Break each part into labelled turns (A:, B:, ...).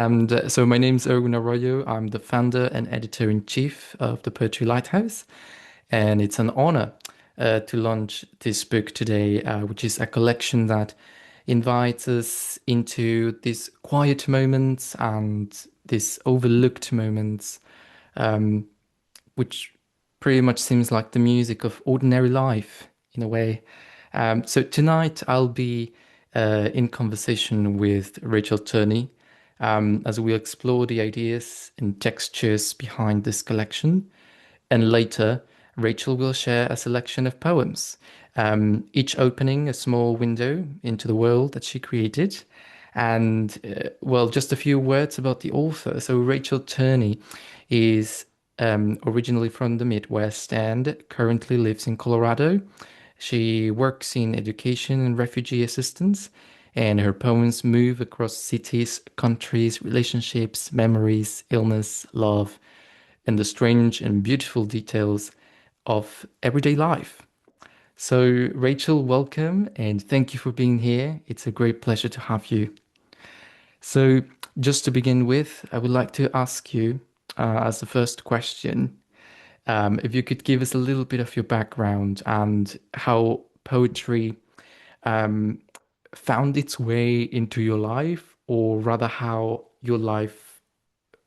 A: And so my name's Erwin Arroyo. I'm the founder and editor-in-chief of the Poetry Lighthouse. And it's an honor to launch this book today, which is a collection that invites us into these quiet moments and these overlooked moments, um, which pretty much seems like the music of ordinary life in a way. So tonight I'll be in conversation with Rachel Turney as we explore the ideas and textures behind this collection. And later, Rachel will share a selection of poems, each opening a small window into the world that she created. And well, just a few words about the author. So, Rachel Turney is originally from the Midwest and currently lives in Colorado. She works in education and refugee assistance, and her poems move across cities, countries, relationships, memories, illness, love, and the strange and beautiful details of everyday life. So, Rachel, welcome and thank you for being here. It's a great pleasure to have you. So, just to begin with, I would like to ask you, as the first question, if you could give us a little bit of your background and how poetry um, found its way into your life, or rather, how your life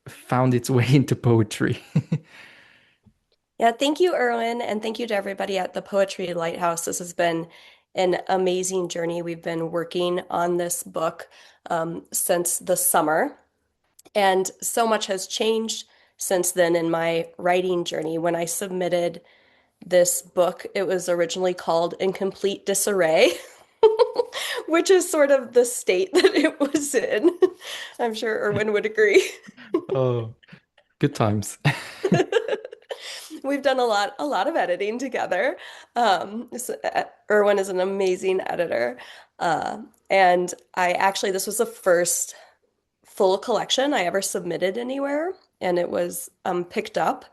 A: found its way into poetry.
B: Yeah, thank you, Erwin, and thank you to everybody at the Poetry Lighthouse. This has been an amazing journey. We've been working on this book since the summer, and so much has changed since then in my writing journey. When I submitted this book, it was originally called In Complete Disarray, which is sort of the state that it was in. I'm sure Erwin would agree.
A: Oh, good times.
B: We've done a lot of editing together. Erwin is an amazing editor. And this was the first full collection I ever submitted anywhere, and it was picked up.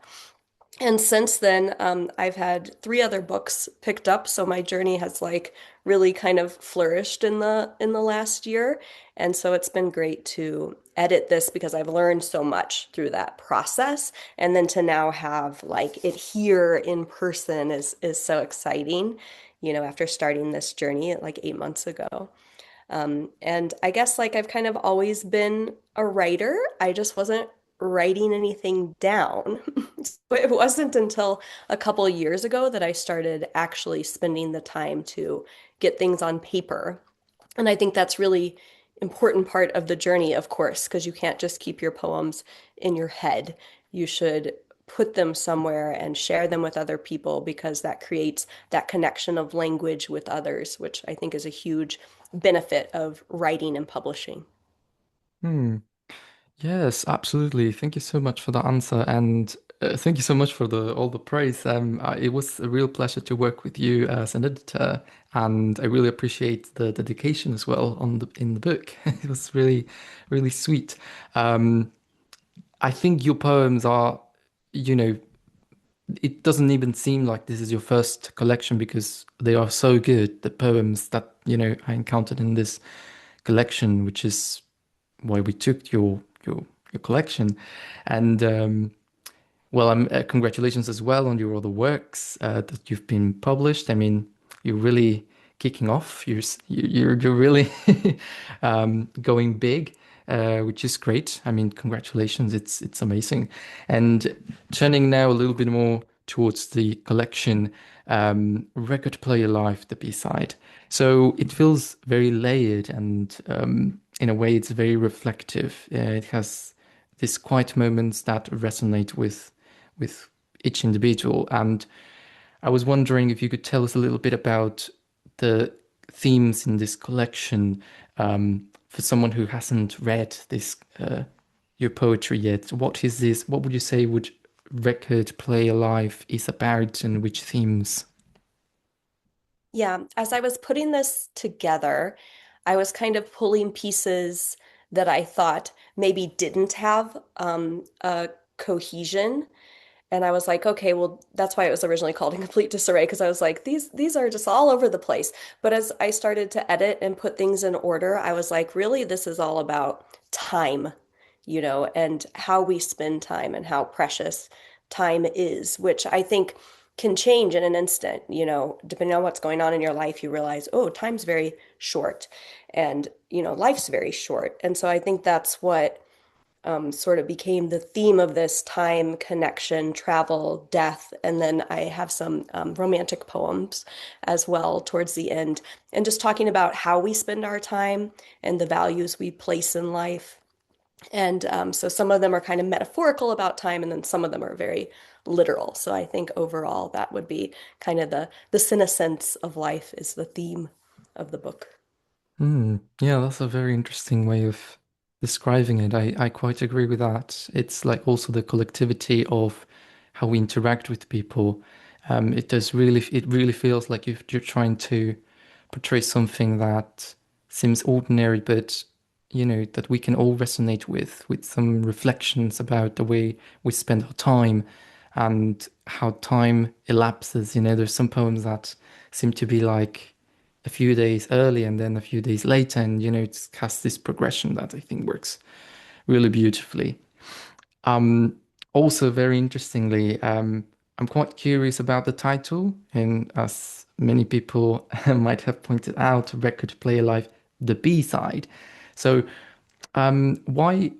B: And since then, I've had three other books picked up, so my journey has like really kind of flourished in the last year. And so it's been great to edit this because I've learned so much through that process. And then to now have like it here in person is so exciting, after starting this journey like 8 months ago. And I guess like I've kind of always been a writer. I just wasn't writing anything down. So it wasn't until a couple of years ago that I started actually spending the time to get things on paper. And I think that's really important part of the journey, of course, because you can't just keep your poems in your head. You should put them somewhere and share them with other people because that creates that connection of language with others, which I think is a huge benefit of writing and publishing.
A: Hmm. Yes, absolutely. Thank you so much for the answer, and thank you so much for the all the praise. It was a real pleasure to work with you as an editor, and I really appreciate the dedication as well on the in the book. It was really, really sweet. Um, I think your poems are, you know, it doesn't even seem like this is your first collection because they are so good. The poems that, I encountered in this collection, which is why we took your collection. And well, congratulations as well on your other works that you've been published. I mean, you're really kicking off. You're really going big, which is great. I mean, congratulations. It's amazing. And turning now a little bit more towards the collection, Record Player Live, the B-side. So it feels very layered and in a way, it's very reflective. It has these quiet moments that resonate with each individual. And I was wondering if you could tell us a little bit about the themes in this collection for someone who hasn't read this your poetry yet. What is this? What would you say would Record Play Alive is about, and which themes?
B: Yeah, as I was putting this together, I was kind of pulling pieces that I thought maybe didn't have a cohesion. And I was like, okay, well, that's why it was originally called In Complete Disarray, because I was like, these are just all over the place. But as I started to edit and put things in order, I was like, really, this is all about time. and how we spend time and how precious time is, which I think can change in an instant, depending on what's going on in your life, you realize, oh, time's very short and, life's very short. And so I think that's what sort of became the theme of this: time, connection, travel, death. And then I have some romantic poems as well towards the end, and just talking about how we spend our time and the values we place in life. And so some of them are kind of metaphorical about time, and then some of them are very literal. So I think overall that would be kind of the senescence of life is the theme of the book.
A: Yeah, that's a very interesting way of describing it. I quite agree with that. It's like also the collectivity of how we interact with people. It really feels like if you're trying to portray something that seems ordinary, but that we can all resonate with some reflections about the way we spend our time and how time elapses. There's some poems that seem to be like a few days early and then a few days later, and it has this progression that I think works really beautifully. Um, Also, very interestingly, I'm quite curious about the title, and as many people might have pointed out, Record Player Live, the B side. So, why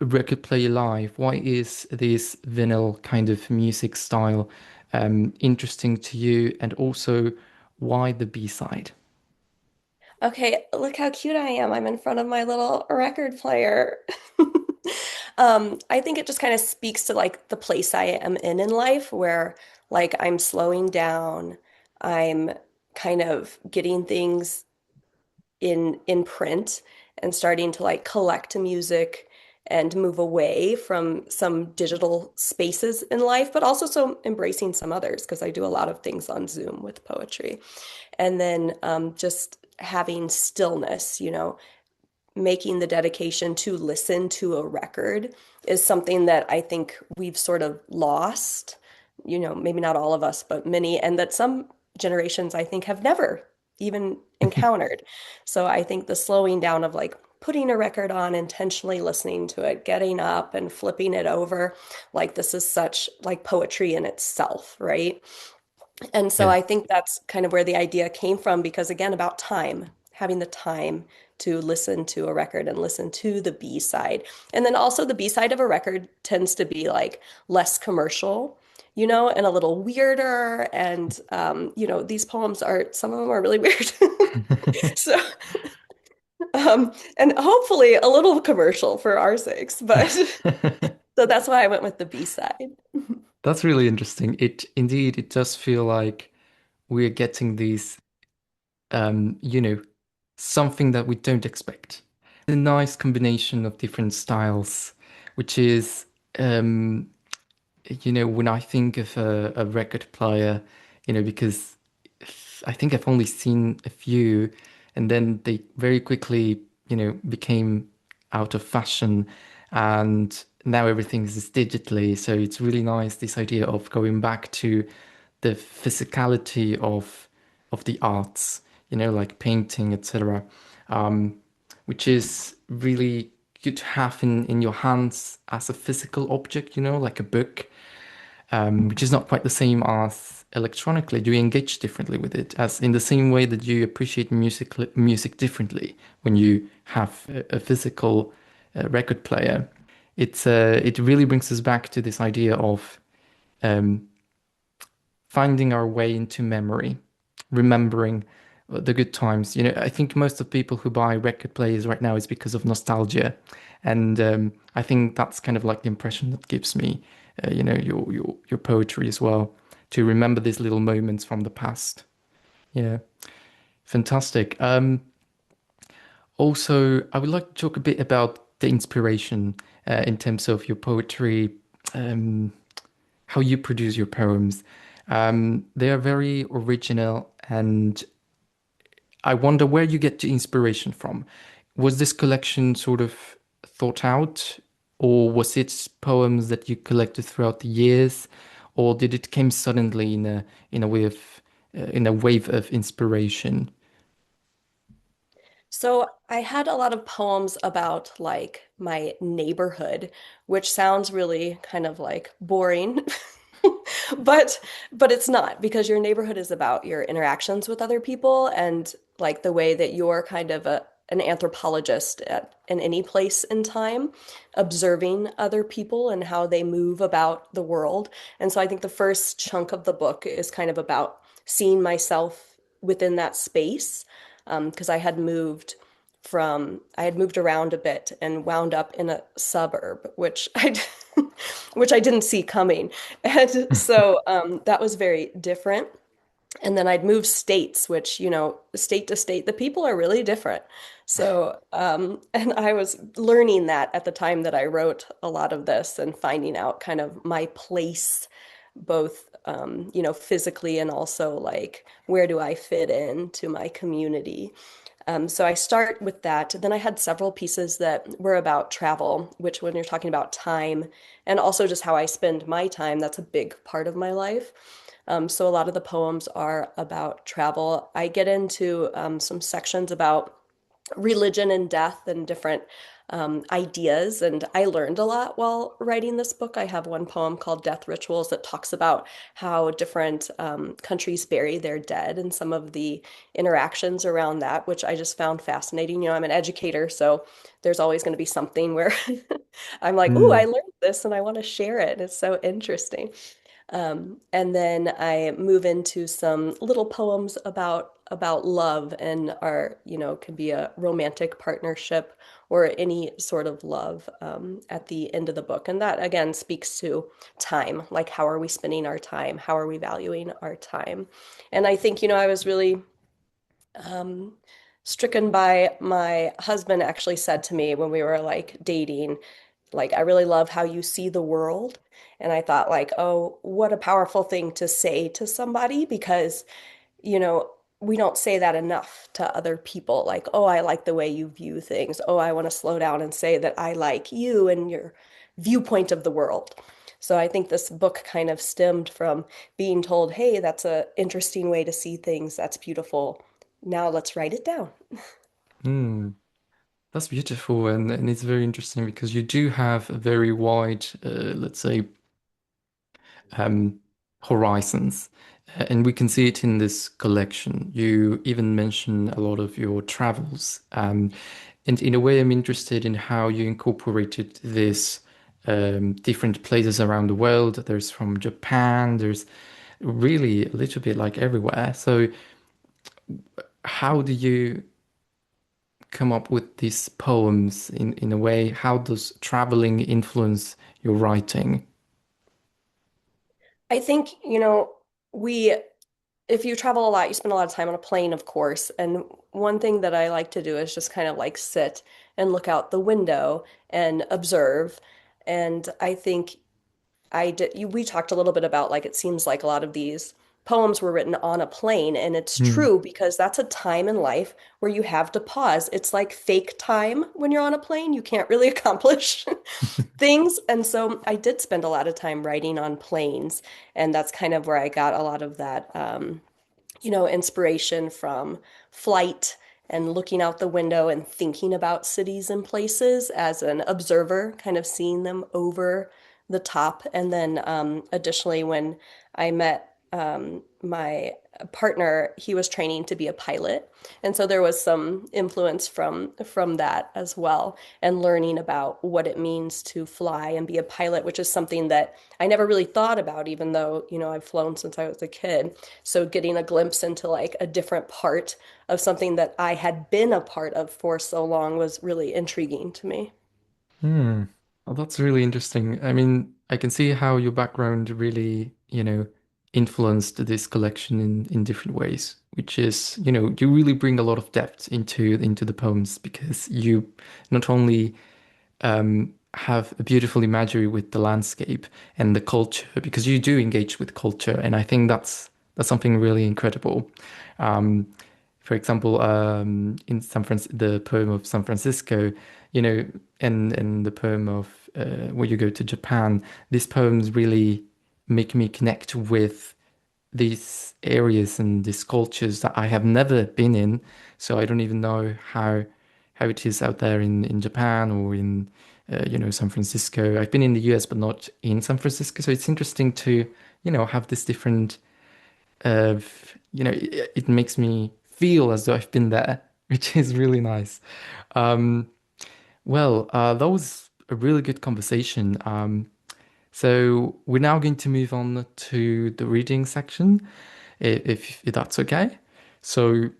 A: Record Player Live? Why is this vinyl kind of music style interesting to you? And also, why the B side?
B: Okay, look how cute I am. I'm in front of my little record player. I think it just kind of speaks to like the place I am in life where like I'm slowing down. I'm kind of getting things in print and starting to like collect music and move away from some digital spaces in life, but also so embracing some others because I do a lot of things on Zoom with poetry. And then just having stillness, making the dedication to listen to a record is something that I think we've sort of lost, maybe not all of us, but many, and that some generations I think have never even encountered. So I think the slowing down of like putting a record on, intentionally listening to it, getting up and flipping it over, like this is such like poetry in itself, right? And so
A: Yeah.
B: I think that's kind of where the idea came from, because again, about time, having the time to listen to a record and listen to the B side. And then also the B side of a record tends to be like less commercial, and a little weirder. And, these poems are, some of them are really weird. So, and hopefully a little commercial for our sakes, but so that's why I went with the B side.
A: That's really interesting. It does feel like we're getting these, something that we don't expect. A nice combination of different styles, which is, um, when I think of a record player, because I think I've only seen a few, and then they very quickly, became out of fashion, and now everything is digitally. So it's really nice, this idea of going back to the physicality of the arts, like painting, etc., which is really good to have in your hands as a physical object, like a book, which is not quite the same as electronically. You engage differently with it, as in the same way that you appreciate music differently when you have a physical record player. It really brings us back to this idea of um, finding our way into memory, remembering the good times. I think most of people who buy record players right now is because of nostalgia, and I think that's kind of like the impression that gives me, your poetry as well, to remember these little moments from the past. Yeah, fantastic. Also, I would like to talk a bit about the inspiration in terms of your poetry. Um, how you produce your poems. They are very original, and I wonder where you get the inspiration from. Was this collection sort of thought out, or was it poems that you collected throughout the years, or did it come suddenly in a wave of inspiration?
B: So I had a lot of poems about like my neighborhood, which sounds really kind of like boring. But it's not because your neighborhood is about your interactions with other people and like the way that you're kind of an anthropologist in any place in time, observing other people and how they move about the world. And so I think the first chunk of the book is kind of about seeing myself within that space, because I had moved around a bit and wound up in a suburb, which I didn't see coming. And so that was very different. And then I'd moved states, which, state to state, the people are really different. So, and I was learning that at the time that I wrote a lot of this and finding out kind of my place, both, physically and also like where do I fit in to my community. So I start with that. Then I had several pieces that were about travel, which when you're talking about time and also just how I spend my time, that's a big part of my life. So a lot of the poems are about travel. I get into some sections about religion and death and different ideas. And I learned a lot while writing this book. I have one poem called Death Rituals that talks about how different countries bury their dead and some of the interactions around that, which I just found fascinating. I'm an educator, so there's always going to be something where I'm like, "Ooh, I
A: Mm.
B: learned this and I want to share it." It's so interesting. And then I move into some little poems about love and our, can be a romantic partnership or any sort of love at the end of the book. And that again speaks to time, like how are we spending our time? How are we valuing our time? And I think, I was really um, stricken by my husband actually said to me when we were like dating, like, I really love how you see the world. And I thought, like, oh, what a powerful thing to say to somebody because, you know, we don't say that enough to other people. Like, oh, I like the way you view things. Oh, I want to slow down and say that I like you and your viewpoint of the world. So I think this book kind of stemmed from being told, hey, that's a interesting way to see things. That's beautiful. Now let's write it down.
A: Mm. That's beautiful, and it's very interesting because you do have a very wide, let's say, um, horizons. And we can see it in this collection. You even mention a lot of your travels. And in a way, I'm interested in how you incorporated this different places around the world. There's from Japan, there's really a little bit like everywhere. So, how do you come up with these poems in a way? How does traveling influence your writing?
B: I think, we if you travel a lot, you spend a lot of time on a plane, of course. And one thing that I like to do is just kind of like sit and look out the window and observe. And I think we talked a little bit about like it seems like a lot of these poems were written on a plane, and it's
A: Hmm.
B: true because that's a time in life where you have to pause. It's like fake time when you're on a plane. You can't really accomplish things. And so I did spend a lot of time writing on planes, and that's kind of where I got a lot of that inspiration from flight and looking out the window and thinking about cities and places as an observer, kind of seeing them over the top. And then additionally, when I met my partner, he was training to be a pilot. And so there was some influence from that as well, and learning about what it means to fly and be a pilot, which is something that I never really thought about, even though, I've flown since I was a kid. So getting a glimpse into like a different part of something that I had been a part of for so long was really intriguing to me.
A: Hmm. Well, that's really interesting. I mean, I can see how your background really, influenced this collection in different ways, which is, you really bring a lot of depth into the poems because you not only have a beautiful imagery with the landscape and the culture, because you do engage with culture, and I think that's something really incredible. Um, for example, in the poem of San Francisco, you know, and the poem of where you go to Japan, these poems really make me connect with. these areas and these cultures that I have never been in. So I don't even know how it is out there in Japan or in San Francisco. I've been in the US, but not in San Francisco. So it's interesting to have this different it makes me feel as though I've been there, which is really nice. Um, that was a really good conversation. So we're now going to move on to the reading section, if that's okay. So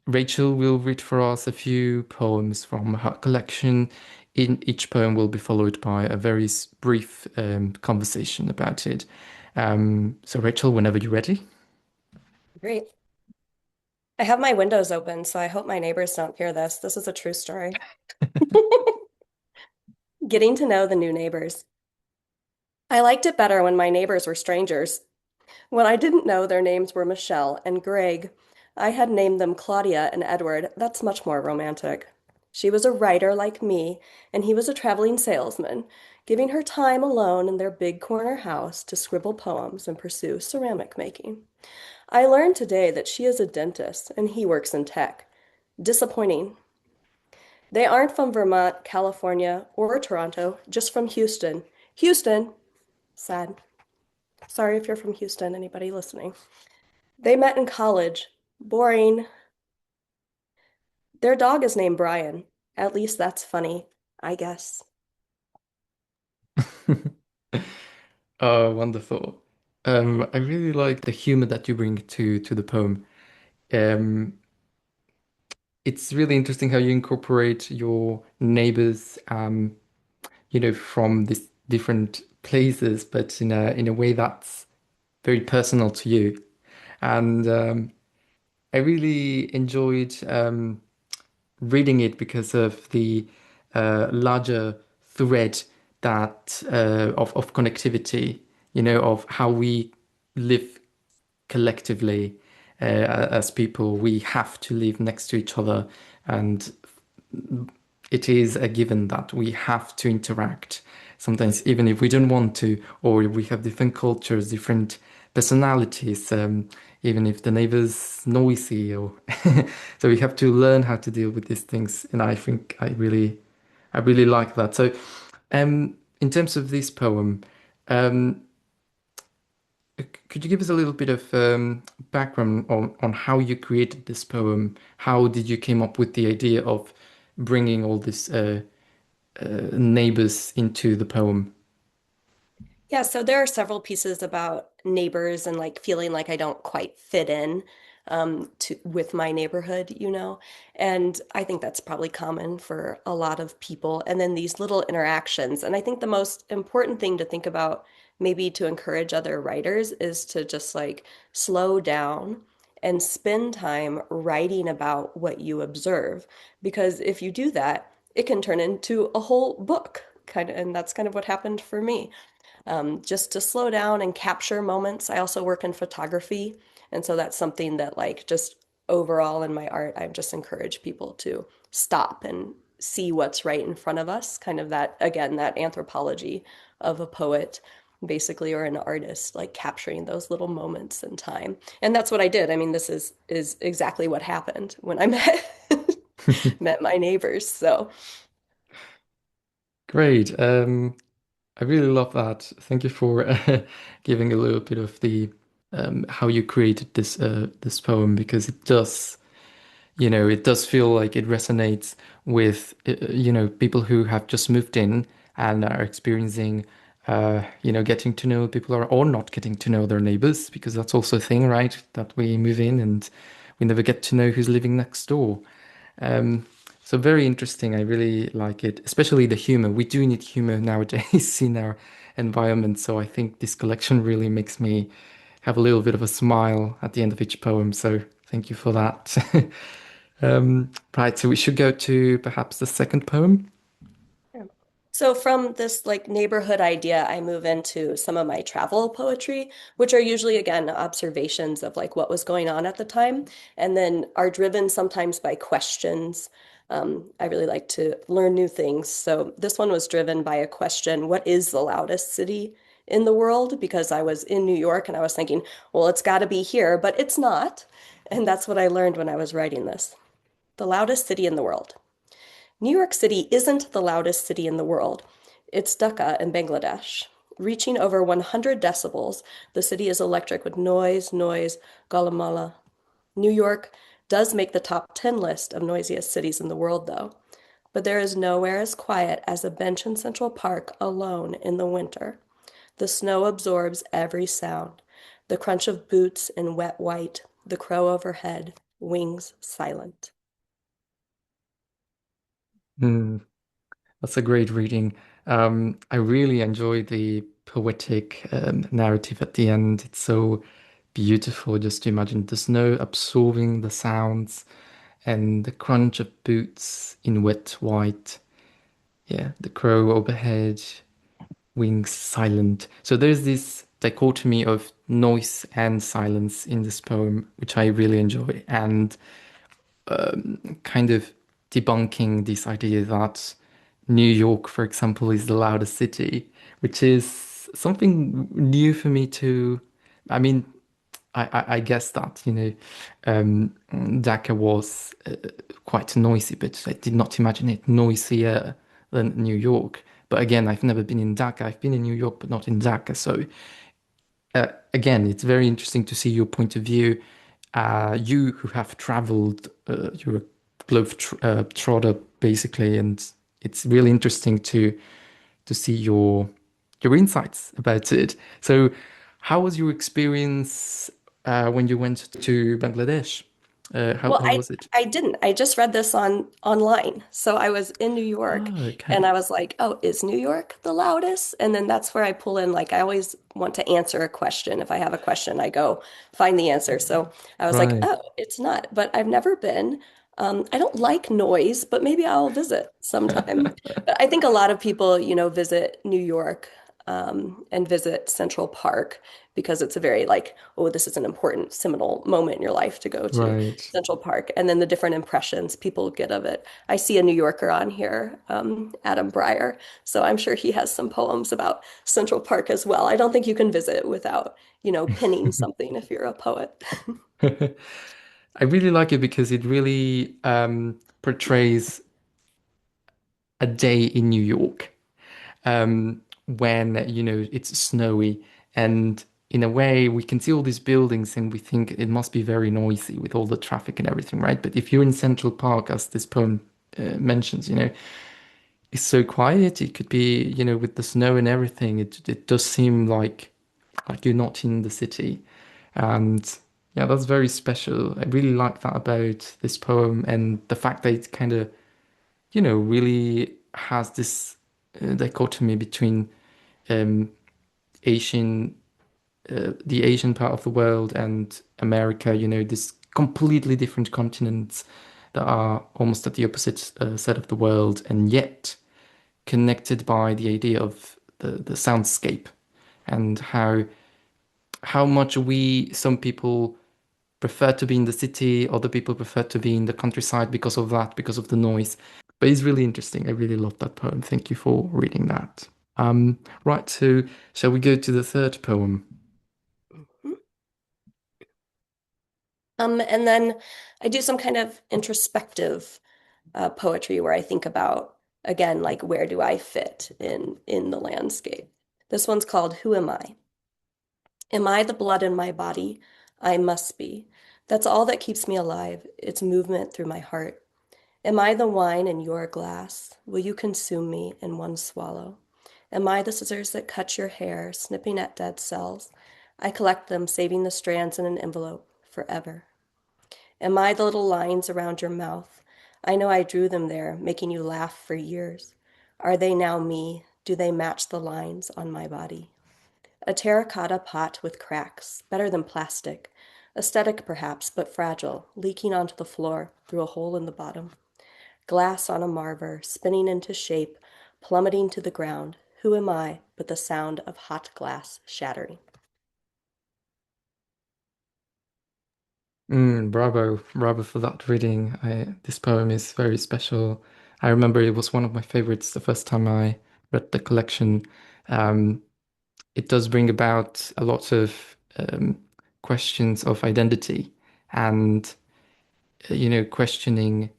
A: Rachel will read for us a few poems from her collection. In each poem will be followed by a very brief conversation about it. So Rachel, whenever you're ready.
B: Great. I have my windows open, so I hope my neighbors don't hear this. This is a true story. Getting to know the new neighbors. I liked it better when my neighbors were strangers. When I didn't know their names were Michelle and Greg, I had named them Claudia and Edward. That's much more romantic. She was a writer like me, and he was a traveling salesman, giving her time alone in their big corner house to scribble poems and pursue ceramic making. I learned today that she is a dentist and he works in tech. Disappointing. They aren't from Vermont, California, or Toronto, just from Houston. Houston! Sad. Sorry if you're from Houston, anybody listening. They met in college. Boring. Their dog is named Brian. At least that's funny, I guess.
A: Oh, wonderful. I really like the humor that you bring to the poem. Um, it's really interesting how you incorporate your neighbors, from these different places, but in a way that's very personal to you. And I really enjoyed reading it because of the larger thread that of connectivity, of how we live collectively as people. We have to live next to each other, and it is a given that we have to interact. Sometimes, even if we don't want to, or we have different cultures, different personalities, even if the neighbor's noisy, or so we have to learn how to deal with these things. And I think I really like that. So, in terms of this poem, um, could you give us a little bit of background on how you created this poem? How did you came up with the idea of bringing all these neighbors into the poem?
B: Yeah, so there are several pieces about neighbors and like feeling like I don't quite fit in to with my neighborhood, you know. And I think that's probably common for a lot of people. And then these little interactions. And I think the most important thing to think about, maybe to encourage other writers, is to just like slow down and spend time writing about what you observe. Because if you do that, it can turn into a whole book, kind of, and that's kind of what happened for me, just to slow down and capture moments. I also work in photography, and so that's something that, like, just overall in my art, I just encourage people to stop and see what's right in front of us, kind of that, again, that anthropology of a poet, basically, or an artist, like capturing those little moments in time. And that's what I did. I mean, this is exactly what happened when I met my neighbors. So
A: Great. I really love that. Thank you for giving a little bit of the how you created this poem because it does feel like it resonates with people who have just moved in and are experiencing getting to know people or not getting to know their neighbors because that's also a thing, right? That we move in and we never get to know who's living next door. Um, so very interesting. I really like it, especially the humor. We do need humor nowadays in our environment. So I think this collection really makes me have a little bit of a smile at the end of each poem. So thank you for that. Right, so we should go to perhaps the second poem.
B: yeah. So from this like neighborhood idea, I move into some of my travel poetry, which are usually again observations of like what was going on at the time, and then are driven sometimes by questions. I really like to learn new things. So this one was driven by a question: what is the loudest city? in the world because I was in New York and I was thinking, well, it's got to be here, but it's not. And that's what I learned when I was writing this. The loudest city in the world. New York City isn't the loudest city in the world. It's Dhaka in Bangladesh. Reaching over 100 decibels, the city is electric with noise, galamala. New York does make the top 10 list of noisiest cities in the world, though. But there is nowhere as quiet as a bench in Central Park alone in the winter. The snow absorbs every sound. The crunch of boots in wet white, the crow overhead, wings silent.
A: Mm, that's a great reading. I really enjoy the poetic narrative at the end. It's so beautiful just to imagine the snow absorbing the sounds and the crunch of boots in wet white. Yeah, the crow overhead, wings silent. So there's this dichotomy of noise and silence in this poem, which I really enjoy, and kind of debunking this idea that New York, for example, is the loudest city, which is something new for me to. I mean, I guess that, Dhaka was quite noisy, but I did not imagine it noisier than New York. But again, I've never been in Dhaka. I've been in New York, but not in Dhaka. So again, it's very interesting to see your point of view. You who have traveled, you're a globe trotter basically, and it's really interesting to see your insights about it. So, how was your experience when you went to Bangladesh?
B: Well,
A: How was it?
B: I didn't. I just read this on online. So I was in New York
A: Oh,
B: and
A: okay.
B: I was like, "Oh, is New York the loudest?" And then that's where I pull in like I always want to answer a question. If I have a question, I go find the answer. So I was like,
A: Right.
B: "Oh, it's not." But I've never been. I don't like noise, but maybe I'll visit sometime. But I think a lot of people, visit New York and visit Central Park because it's a very like, oh, this is an important seminal moment in your life to go to
A: Right.
B: Central Park, and then the different impressions people get of it. I see a New Yorker on here, Adam Breyer, so I'm sure he has some poems about Central Park as well. I don't think you can visit without, pinning something if you're a poet.
A: I really like it because it really portrays a day in New York. When it's snowy, and in a way we can see all these buildings and we think it must be very noisy with all the traffic and everything, right? But if you're in Central Park, as this poem mentions, it's so quiet. It could be, with the snow and everything, it does seem like you're not in the city. And yeah, that's very special. I really like that about this poem, and the fact that it kind of, really has this dichotomy between um, Asian, the Asian part of the world and America, this completely different continents that are almost at the opposite side of the world, and yet connected by the idea of the soundscape, and how much some people prefer to be in the city, other people prefer to be in the countryside because of that, because of the noise. But it's really interesting. I really love that poem. Thank you for reading that. Right, so shall we go to the third poem?
B: And then I do some kind of introspective poetry where I think about, again, like where do I fit in the landscape? This one's called Who Am I? Am I the blood in my body? I must be. That's all that keeps me alive. It's movement through my heart. Am I the wine in your glass? Will you consume me in one swallow? Am I the scissors that cut your hair, snipping at dead cells? I collect them, saving the strands in an envelope forever. Am I the little lines around your mouth? I know I drew them there, making you laugh for years. Are they now me? Do they match the lines on my body? A terracotta pot with cracks, better than plastic. Aesthetic perhaps, but fragile, leaking onto the floor through a hole in the bottom. Glass on a marver, spinning into shape, plummeting to the ground. Who am I but the sound of hot glass shattering?
A: Bravo, bravo for that reading. This poem is very special. I remember it was one of my favorites the first time I read the collection. Um, it does bring about a lot of questions of identity and questioning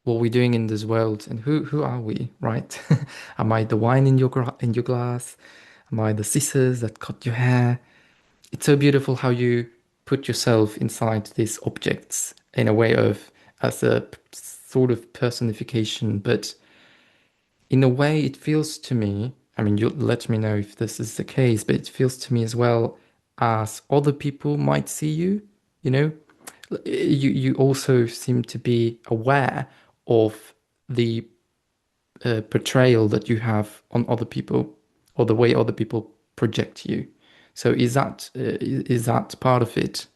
A: what we're doing in this world and who are we, right? Am I the wine in in your glass? Am I the scissors that cut your hair? It's so beautiful how you put yourself inside these objects in a way of as a sort of personification, but in a way it feels to me, I mean, you let me know if this is the case, but it feels to me as well as other people might see you, you know, you also seem to be aware of the portrayal that you have on other people or the way other people project you. So is that part of it?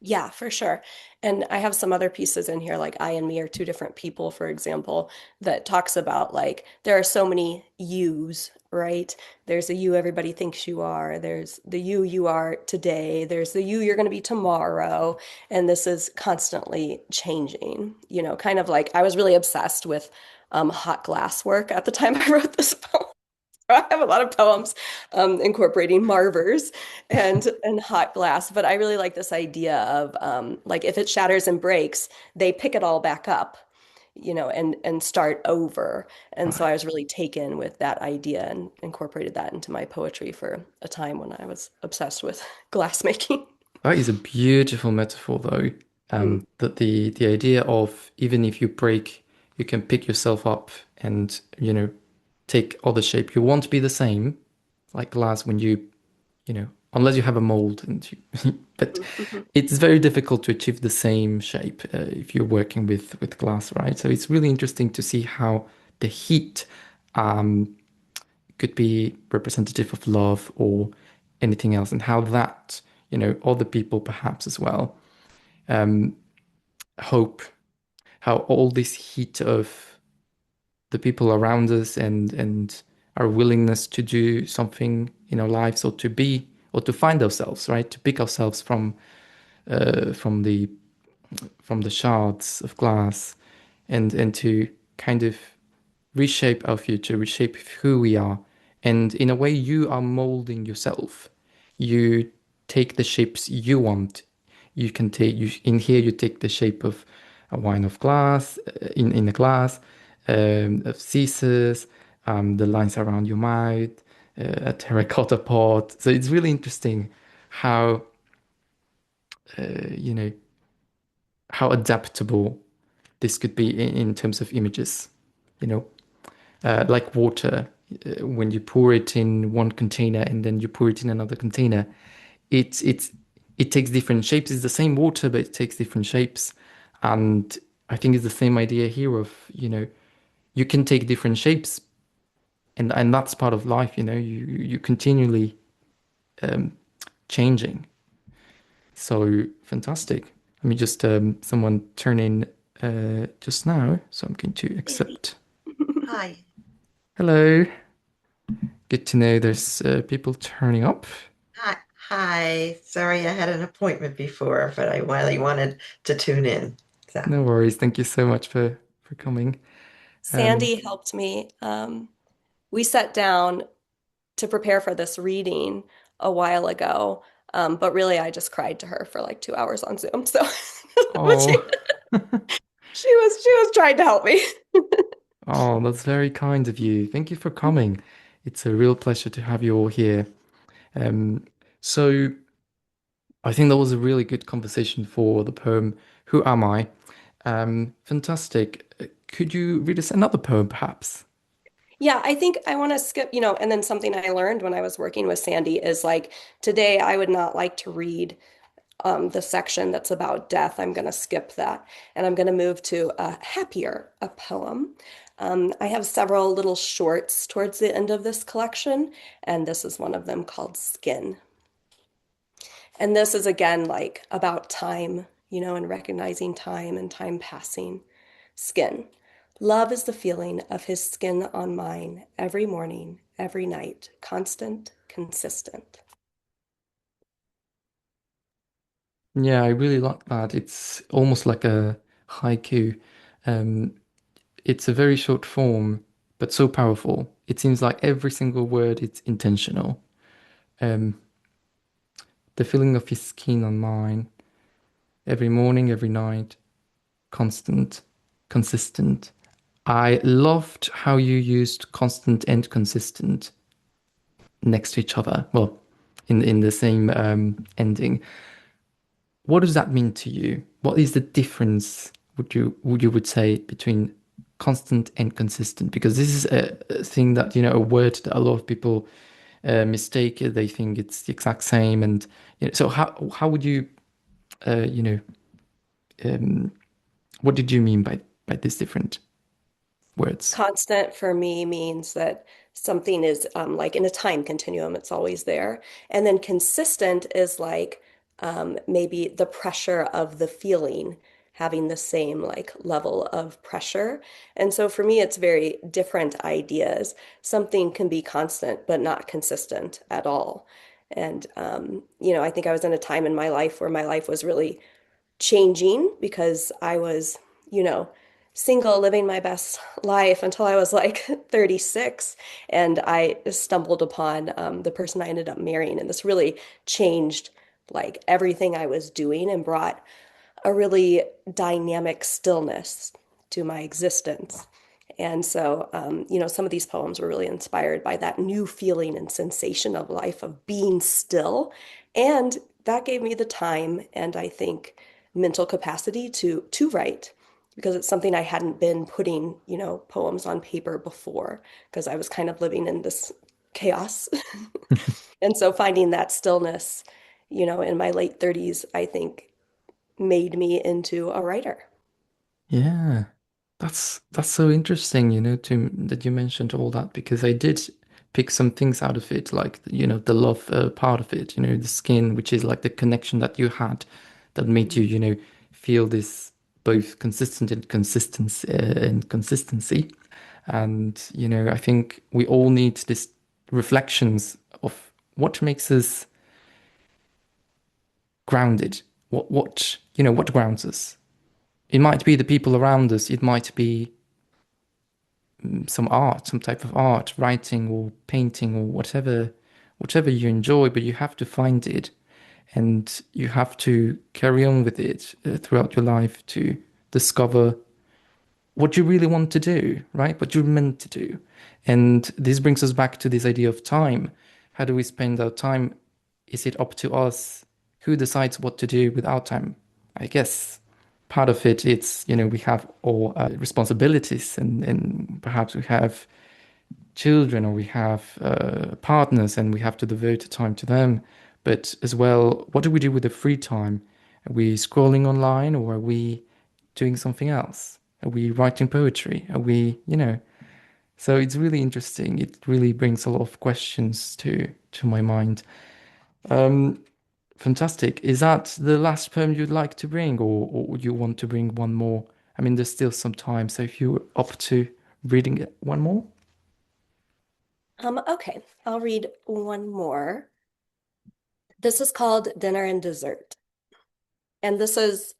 B: Yeah, for sure. And I have some other pieces in here, like I and me are two different people, for example, that talks about like there are so many yous, right? There's the you everybody thinks you are. There's the you are today. There's the you you're going to be tomorrow. And this is constantly changing, kind of like I was really obsessed with hot glass work at the time I wrote this poem. I have a lot of poems incorporating marvers and hot glass, but I really like this idea of like if it shatters and breaks, they pick it all back up, and start over. And so
A: Right.
B: I was really taken with that idea and incorporated that into my poetry for a time when I was obsessed with glass making.
A: That is a beautiful metaphor, though.
B: Mm,
A: That the idea of even if you break, you can pick yourself up and take other shape. You won't be the same like glass when unless you have a mold and but
B: mhm, mhm.
A: it's very difficult to achieve the same shape if you're working with glass, right? So it's really interesting to see how the heat um, could be representative of love or anything else, and how that, other people perhaps as well, hope, how all this heat of the people around us and our willingness to do something in our lives or to be or to find ourselves, right? To pick ourselves uh, from the from the shards of glass and to kind of reshape our future, reshape who we are. And in a way, you are molding yourself. You take the shapes you want. You can take you in here. You take the shape of a wine of glass in a glass, of scissors, the lines around your mouth, a terracotta pot. So it's really interesting how you know how adaptable this could be in terms of images. You know, like water, when you pour it in one container and then you pour it in another container, it's it takes different shapes. It's the same water, but it takes different shapes. And I think it's the same idea here of, you can take different shapes, and that's part of life. You continually changing. So fantastic. Let me just someone turn in just now, so I'm going to
B: Andy.
A: accept.
C: Hi.
A: Hello. Good to know there's people turning up.
C: Hi. Hi. Sorry, I had an appointment before, but I really wanted to tune in. So,
A: No worries. Thank you so much for coming. Um,
B: Sandy helped me. We sat down to prepare for this reading a while ago. But really, I just cried to her for like 2 hours on Zoom. So but she,
A: oh,
B: she was trying to help me.
A: oh, that's very kind of you. Thank you for coming. It's a real pleasure to have you all here. Um, so I think that was a really good conversation for the poem "Who Am I?" Fantastic. Could you read us another poem, perhaps?
B: Yeah, I think I want to skip, and then something I learned when I was working with Sandy is like today I would not like to read the section that's about death. I'm going to skip that and I'm going to move to a poem. I have several little shorts towards the end of this collection, and this is one of them called Skin. And this is again like about time, and recognizing time and time passing. Skin. Love is the feeling of his skin on mine every morning, every night, constant, consistent.
A: Yeah, I really like that. It's almost like a haiku. Um, it's a very short form, but so powerful. It seems like every single word is intentional. Um, the feeling of his skin on mine, every morning, every night, constant, consistent. I loved how you used constant and consistent next to each other. Well, in the same ending. What does that mean to you? What is the difference, would say, between constant and consistent? Because this is a thing that, a word that a lot of people mistake. They think it's the exact same. And so how would you, uh, you know, um, what did you mean by these different words?
B: Constant for me means that something is like in a time continuum, it's always there. And then consistent is like maybe the pressure of the feeling having the same like level of pressure. And so for me, it's very different ideas. Something can be constant, but not consistent at all. And, I think I was in a time in my life where my life was really changing because I was, you know, single, living my best life until I was like 36. And I stumbled upon the person I ended up marrying. And this really changed like everything I was doing and brought a really dynamic stillness to my existence. And so, some of these poems were really inspired by that new feeling and sensation of life of being still. And that gave me the time and I think mental capacity to write because it's something I hadn't been putting, poems on paper before because I was kind of living in this chaos. And so finding that stillness, in my late 30s, I think made me into a writer.
A: Yeah, that's so interesting, to that you mentioned all that because I did pick some things out of it, like the love part of it, the skin, which is like the connection that you had that made you, feel this both consistent and consistency. And I think we all need this reflections of what makes us grounded, what grounds us. It might be the people around us. It might be some art, some type of art, writing or painting or whatever you enjoy, but you have to find it and you have to carry on with it throughout your life to discover what you really want to do, right? What you're meant to do. And this brings us back to this idea of time. How do we spend our time? Is it up to us? Who decides what to do with our time? I guess part of it, it's, we have all responsibilities and perhaps we have children or we have partners and we have to devote time to them. But as well, what do we do with the free time? Are we scrolling online or are we doing something else? Are we writing poetry? Are we, So it's really interesting. It really brings a lot of questions to my mind. Um, Fantastic. Is that the last poem you'd like to bring, or would you want to bring one more? I mean, there's still some time, so if you're up to reading it, one more.
B: Okay, I'll read one more. This is called Dinner and Dessert. And this is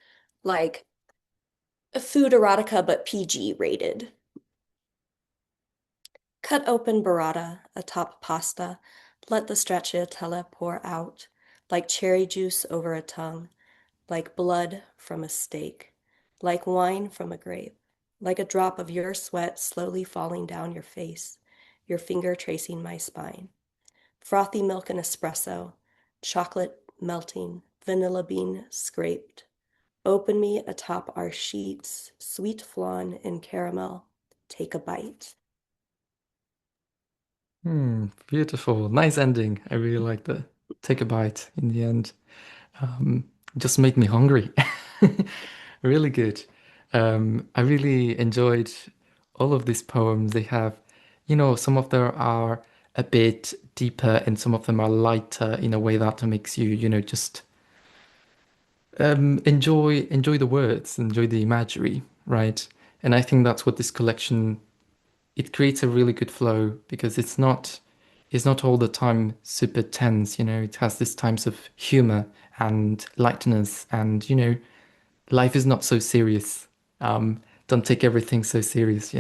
B: like a food erotica, but PG rated. Cut open burrata atop pasta. Let the stracciatella pour out like cherry juice over a tongue, like blood from a steak, like wine from a grape, like a drop of your sweat slowly falling down your face, your finger tracing my spine. Frothy milk and espresso, chocolate melting, vanilla bean scraped. Open me atop our sheets, sweet flan and caramel. Take a bite.
A: Beautiful. Nice ending. I really like the take a bite in the end. Um, just made me hungry. Really good. I really enjoyed all of these poems. They have, some of them are a bit deeper and some of them are lighter in a way that makes you, just enjoy the words, enjoy the imagery, right? And I think that's what this collection it creates a really good flow because it's not all the time super tense, it has these times of humor and lightness and life is not so serious. Don't take everything so serious.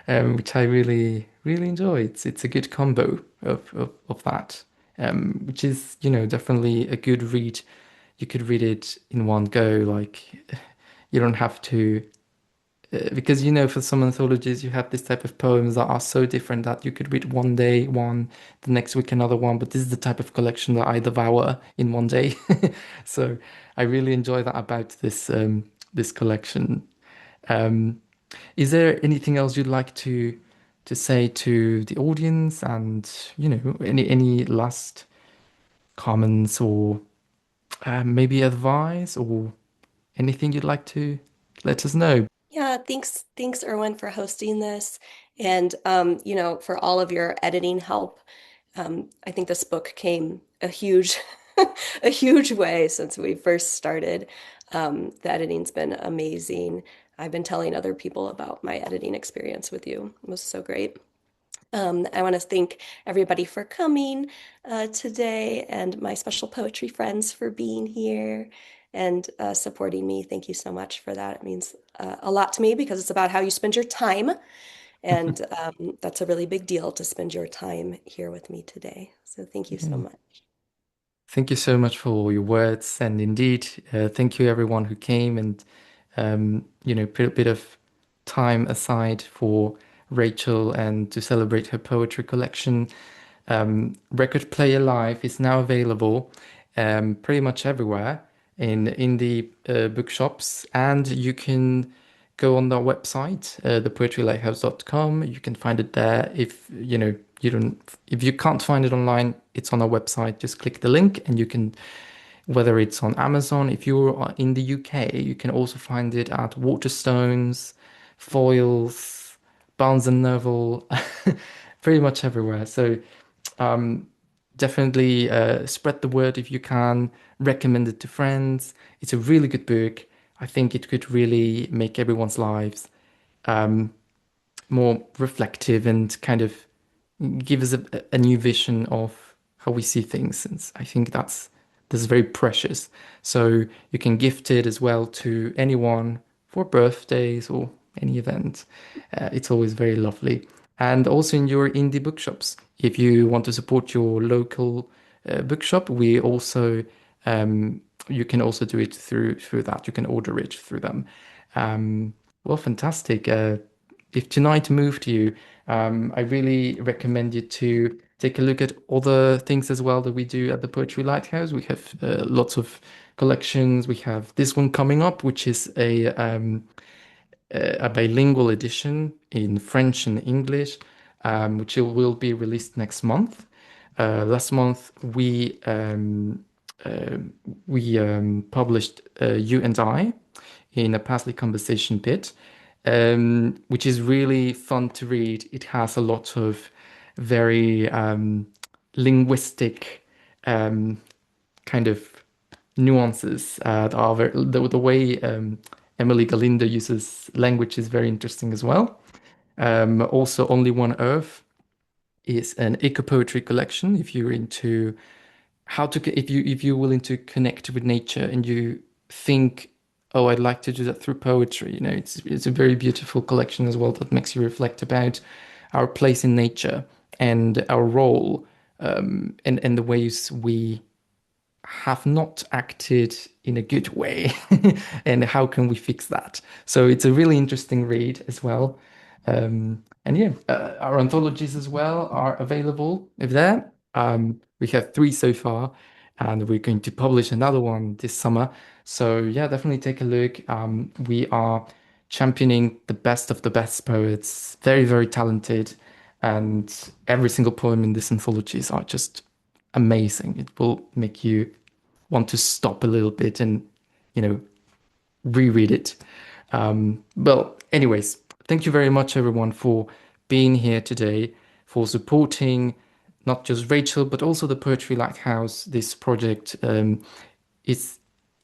A: which I really, really enjoy. It's a good combo of that, which is, definitely a good read. You could read it in one go, like you don't have to, because for some anthologies you have this type of poems that are so different that you could read one day one, the next week another one. But this is the type of collection that I devour in one day. So I really enjoy that about this collection. Um, is there anything else you'd like to say to the audience, and any last comments, or maybe advice, or anything you'd like to let us know?
B: Yeah, thanks, Erwin, for hosting this and for all of your editing help. I think this book came a huge a huge way since we first started. The editing's been amazing. I've been telling other people about my editing experience with you. It was so great. I want to thank everybody for coming today and my special poetry friends for being here and supporting me. Thank you so much for that. It means a lot to me because it's about how you spend your time. And that's a really big deal to spend your time here with me today. So thank you so
A: Yeah.
B: much.
A: Thank you so much for your words, and indeed, thank you everyone who came and put a bit of time aside for Rachel and to celebrate her poetry collection. Record Player Live is now available pretty much everywhere in indie bookshops, and you can go on our website, thepoetrylighthouse.com. You can find it there. If you don't, if you can't find it online, it's on our website. Just click the link, and you can, whether it's on Amazon. If you're in the UK, you can also find it at Waterstones, Foyles, Barnes and Noble, pretty much everywhere. So um, definitely spread the word if you can. Recommend it to friends. It's a really good book. I think it could really make everyone's lives um, more reflective and kind of give us a new vision of how we see things. And I think that's very precious. So you can gift it as well to anyone for birthdays or any event. It's always very lovely. And also in your indie bookshops, if you want to support your local bookshop, we also you can also do it through that. You can order it through them. Um, well, fantastic. If tonight moved you, I really recommend you to take a look at other things as well that we do at the Poetry Lighthouse. We have lots of collections. We have this one coming up, which is a bilingual edition in French and English, which will be released next month. Last month uh, we published You and I in a Parsley Conversation bit, which is really fun to read. It has a lot of very linguistic kind of nuances that are the way Emily Galindo uses language is very interesting as well. Also, Only One Earth is an eco poetry collection. If you're into if you're willing to connect with nature and you think, oh, I'd like to do that through poetry, it's a very beautiful collection as well that makes you reflect about our place in nature and our role, and the ways we have not acted in a good way and how can we fix that. So it's a really interesting read as well. And yeah, our anthologies as well are available if there. We have three so far, and we're going to publish another one this summer. So yeah, definitely take a look. We are championing the best of the best poets, very, very talented, and every single poem in these anthologies are just amazing. It will make you want to stop a little bit and, you know, reread it. Well, anyways, thank you very much, everyone, for being here today, for supporting not just Rachel, but also the Poetry Lighthouse. This project is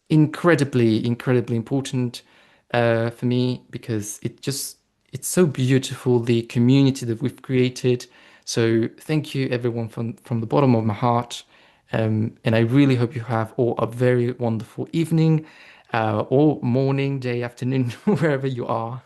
A: incredibly, incredibly important for me because it's so beautiful, the community that we've created. So thank you everyone from the bottom of my heart. And I really hope you have all a very wonderful evening, or morning, day, afternoon, wherever you are.